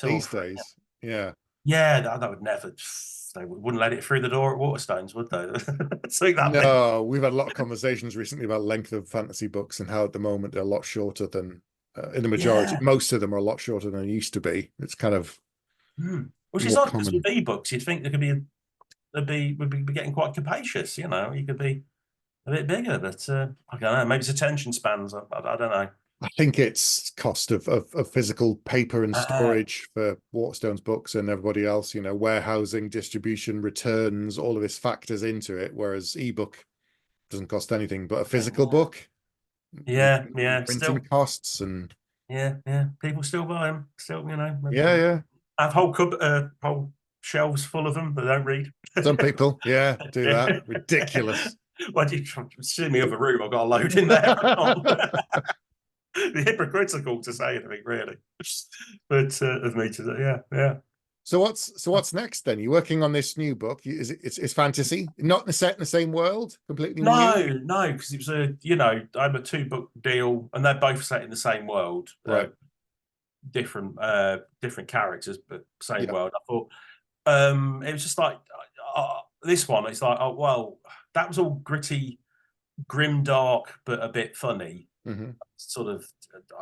These days, yeah, that would never. They wouldn't let it through the door at Waterstones, would they? No, we've had a lot of conversations recently about length of fantasy books and how at the moment they're a lot shorter than in the majority. Most of them are a lot shorter than they used to be. It's kind of which is odd, because with ebooks, you'd think would be getting quite capacious. You could be a bit bigger, but I don't know. Maybe it's attention spans. I don't know. I think it's cost of physical paper and storage for Waterstone's books and everybody else, warehousing, distribution, returns, all of this factors into it, whereas ebook doesn't cost anything but a physical book. Printing still costs and people still buy them. Still, have whole shelves full of them, but don't read. Some people, do that. Ridiculous. Why do you see me other room? I've got a load in there. The hypocritical to say anything, really, but of me to So what's next then? You're working on this new book. It's fantasy, not set in the same world, completely new? No, because it was I'm a 2-book deal, and they're both set in the same world, right? Different characters, but same world. I thought it was just like this one. It's like, oh well, that was all gritty, grim, dark, but a bit funny. Sort of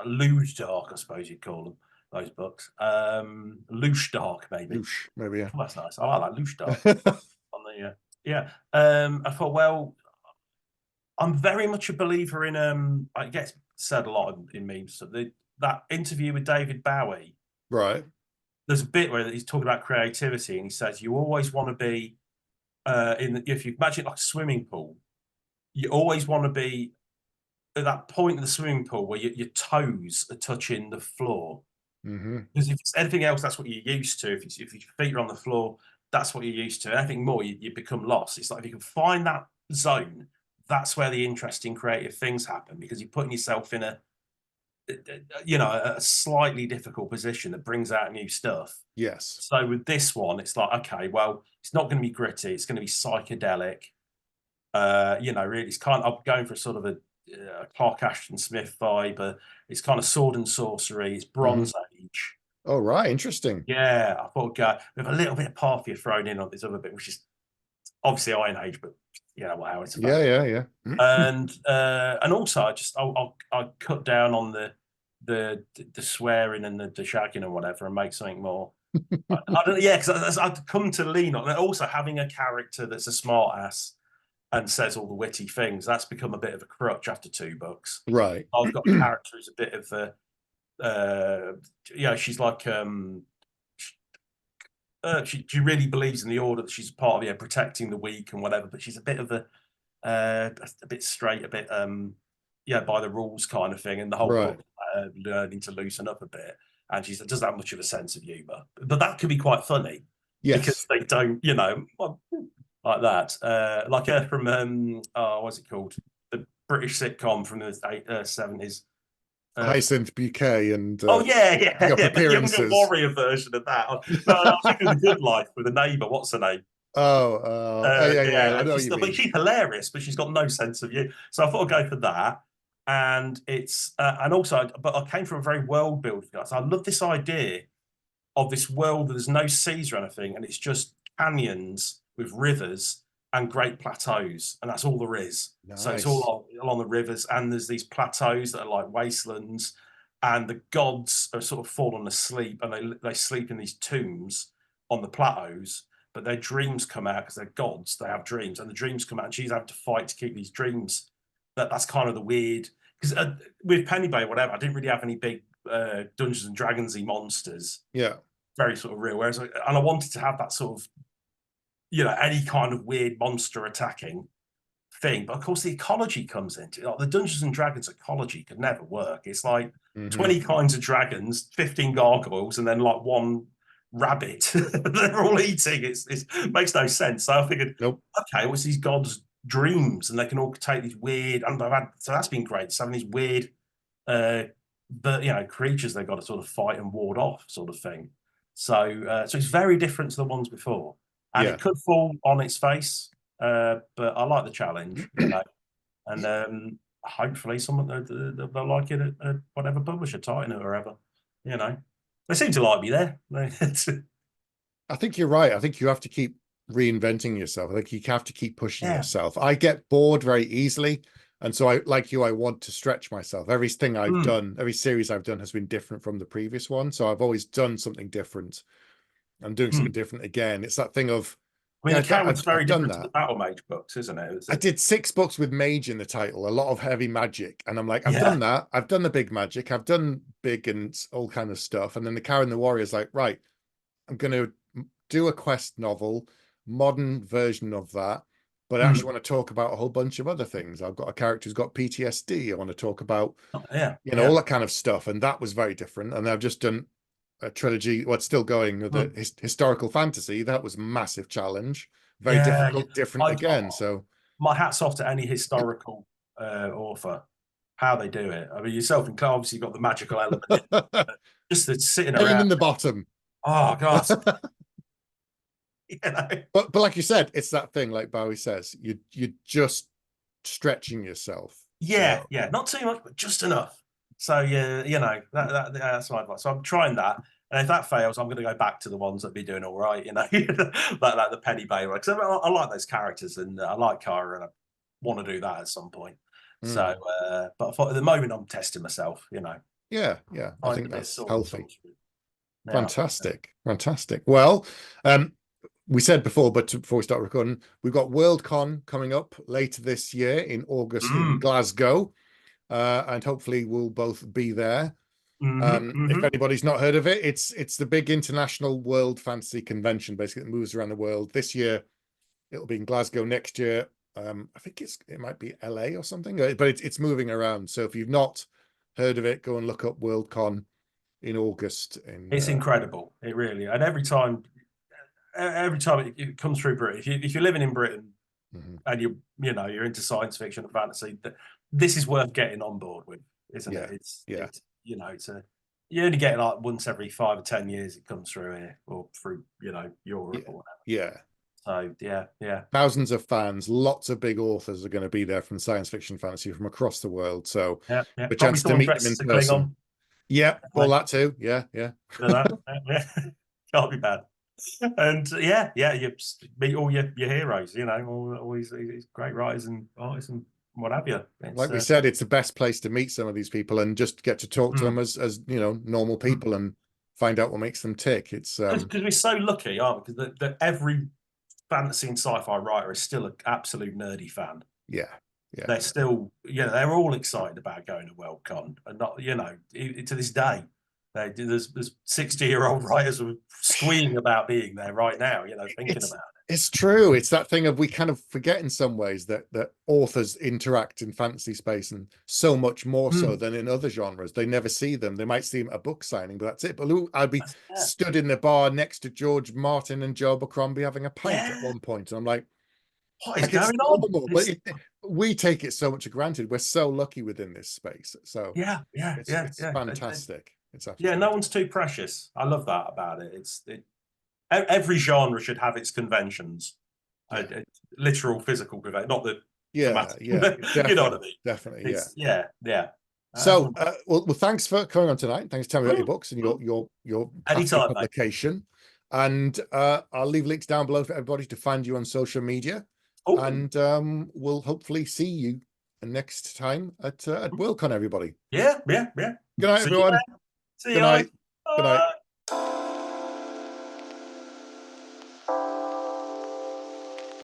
luge dark, I suppose you'd call them, those books. Loosh dark, maybe. Loosh, maybe, yeah. Oh, that's nice. I like that, loosh dark. I thought, well, I'm very much a believer in it gets said a lot in memes. So that interview with David Bowie. Right. There's a bit where he's talking about creativity, and he says you always want to be if you imagine it like a swimming pool, you always want to be at that point in the swimming pool where your toes are touching the floor. Because if it's anything else, that's what you're used to. If your feet are on the floor, that's what you're used to. Anything more, you become lost. It's like if you can find that zone, that's where the interesting creative things happen, because you're putting yourself in a slightly difficult position that brings out new stuff. Yes. So with this one, it's like, okay, well, it's not going to be gritty. It's going to be psychedelic. Really, it's kind of, I'm going for sort of a Clark Ashton Smith vibe. It's kind of sword and sorcery. It's Bronze Age. Oh, right. Interesting. Yeah, I thought with a little bit of Parthia thrown in on this other bit, which is obviously Iron Age, but how it's about. Yeah. And also, I cut down on the swearing and the shagging and whatever, and make something more. I don't, yeah, because I'd come to lean on it. Also, having a character that's a smart ass and says all the witty things, that's become a bit of a crutch after 2 books. Right. I've got a character who's a bit of she's like she really believes in the order, that she's part of protecting the weak and whatever, but she's a bit of a bit straight, a bit by the rules kind of thing, and the whole book learning to loosen up a bit. And she doesn't have much of a sense of humor, but that could be quite funny. Yes. Because they don't, like that. Like her from what's it called? The British sitcom from the 70s. Hyacinth Bouquet and the younger warrior version of that. No, I was thinking of The Good Life with a neighbour. What's her name? Yeah. I know you mean. She's hilarious, but she's got no sense of you. So I thought I'd go for that. And it's and also, but I came from a very world building. So I love this idea of this world that there's no seas or anything, and it's just canyons with rivers and great plateaus, and that's all there is. Nice. So it's all along the rivers, and there's these plateaus that are like wastelands, and the gods are sort of fallen asleep, and they sleep in these tombs on the plateaus, but their dreams come out because they're gods. They have dreams, and the dreams come out, and she's having to fight to keep these dreams. That's kind of the weird, because with Pennyblade, whatever, I didn't really have any big Dungeons and Dragons-y monsters. Yeah. Very sort of real. Whereas, and I wanted to have that sort of, any kind of weird monster attacking thing. But of course, the ecology comes into it. Like the Dungeons and Dragons ecology could never work. It's like 20 kinds of dragons, 15 gargoyles, and then like 1 rabbit. They're all eating. It makes no sense. So I figured, okay, what's these gods' dreams? And they can all take these weird, so that's been great. So having these weird, creatures they've got to sort of fight and ward off, sort of thing. So it's very different to the ones before, and it could fall on its face, but I like the challenge, and hopefully someone they'll like it at whatever publisher, Titan or wherever, They seem to like me there. I think you're right. I think you have to keep reinventing yourself. I think you have to keep pushing yourself. I get bored very easily. And so I want to stretch myself. Everything I've done, every series I've done has been different from the previous one. So I've always done something different. I'm doing something different again. It's that thing of, the account's very different to the Battle Mage books, isn't it? I did 6 books with Mage in the title, a lot of heavy magic. And I'm like, I've done that. I've done the big magic. I've done big and all kind of stuff. And then the Karen the Warrior is like, right, I'm going to do a quest novel, modern version of that. But I actually want to talk about a whole bunch of other things. I've got a character who's got PTSD. I want to talk about, all that kind of stuff. And that was very different. And I've just done a trilogy, what's still going, the historical fantasy. That was a massive challenge. Very difficult, different again. So my hat's off to any historical author, how they do it. I mean, yourself and Claire obviously got the magical element. Just sitting around. In the bottom. Oh, God. But like you said, it's that thing, like Bowie says, you're just stretching yourself. Yeah, not too much, but just enough. So that's my advice. So I'm trying that, and if that fails, I'm going to go back to the ones that be doing all right. like the Pennyblade, because I like those characters, and I like Kara, and I want to do that at some point. So, but I thought at the moment I'm testing myself. Yeah, I think that's healthy. Fantastic. Well, we said before, but before we start recording, we've got Worldcon coming up later this year in August in Glasgow, and hopefully we'll both be there. If anybody's not heard of it, it's the big international world fantasy convention, basically, that moves around the world. This year it'll be in Glasgow. Next year, I think it might be LA or something, but it's moving around. So if you've not heard of it, go and look up Worldcon. in August. In It's incredible. It really, and every time it comes through Britain, if you're living in Britain and you're into science fiction and fantasy, this is worth getting on board with, isn't it? It's you only get it like once every 5 or 10 years it comes through here or through Europe or whatever. Yeah. So yeah. Thousands of fans, lots of big authors are going to be there from science fiction fantasy from across the world. So the chance to meet them in person. Yeah, all that too. Yeah. Can't be bad. And you meet all your heroes, all these great writers and artists and what have you. Like we said, it's the best place to meet some of these people and just get to talk to them as normal people and find out what makes them tick. It's because we're so lucky, aren't we? Because that every fantasy and sci-fi writer is still an absolute nerdy fan. Yeah. They're still, they're all excited about going to Worldcon, and not, to this day, there's 60-year-old writers who are squealing about being there right now, thinking about it. It's true. It's that thing of we kind of forget in some ways that authors interact in fantasy space and so much more so than in other genres. They never see them. They might see them at a book signing, but that's it. But I'd be stood in the bar next to George Martin and Joe Abercrombie having a pint at one point, and I'm like, what is going on? But we take it so much for granted. We're so lucky within this space. So it's fantastic. It's absolutely no one's too precious. I love that about it. Every genre should have its conventions, literal physical convention, not the you know what I mean. Definitely, yeah. So, well, thanks for coming on tonight. Thanks for telling me about your books and your publication. And I'll leave links down below for everybody to find you on social media. And we'll hopefully see you next time at Worldcon, everybody. Yeah. Good night, everyone. See you. Good night.